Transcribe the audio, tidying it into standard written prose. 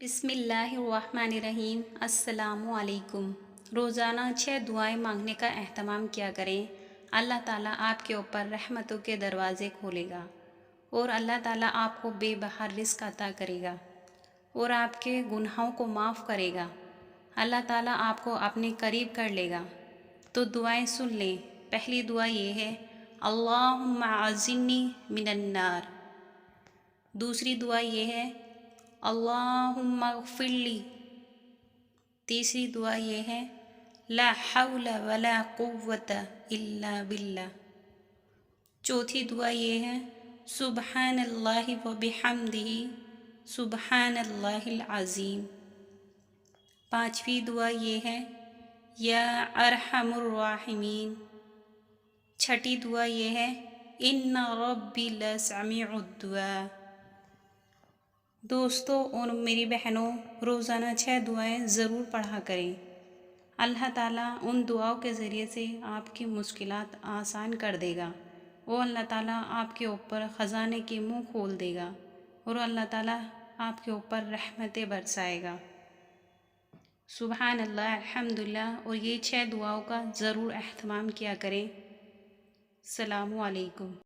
بسم اللہ الرحمن الرحیم۔ السلام علیکم۔ روزانہ 6 دعائیں مانگنے کا اہتمام کیا کریں۔ اللہ تعالیٰ آپ کے اوپر رحمتوں کے دروازے کھولے گا اور اللہ تعالیٰ آپ کو بے بہار رزق عطا کرے گا اور آپ کے گناہوں کو معاف کرے گا۔ اللہ تعالیٰ آپ کو اپنے قریب کر لے گا۔ تو دعائیں سن لیں۔ پہلی دعا یہ ہے، اللہم اعذنی من النار۔ دوسری دعا یہ ہے، اللہم اغفر لی۔ تیسری دعا یہ ہے، لا حول ولا قوة الا باللہ۔ چوتھی دعا یہ ہے، سبحان اللہ وبحمدہ سبحان اللہ العظیم۔ پانچویں دعا یہ ہے، یا ارحم الراحمین۔ چھٹی دعا یہ ہے، ان ربی لسمیع الدعاء۔ دوستوں اور میری بہنوں، روزانہ 6 دعائیں ضرور پڑھا کریں۔ اللہ تعالیٰ ان دعاؤں کے ذریعے سے آپ کی مشکلات آسان کر دے گا۔ وہ اللہ تعالیٰ آپ کے اوپر خزانے کے منہ کھول دے گا اور اللہ تعالیٰ آپ کے اوپر رحمتیں برسائے گا۔ سبحان اللہ، الحمدللہ، اور یہ 6 دعاؤں کا ضرور اہتمام کیا کریں۔ السلام علیکم۔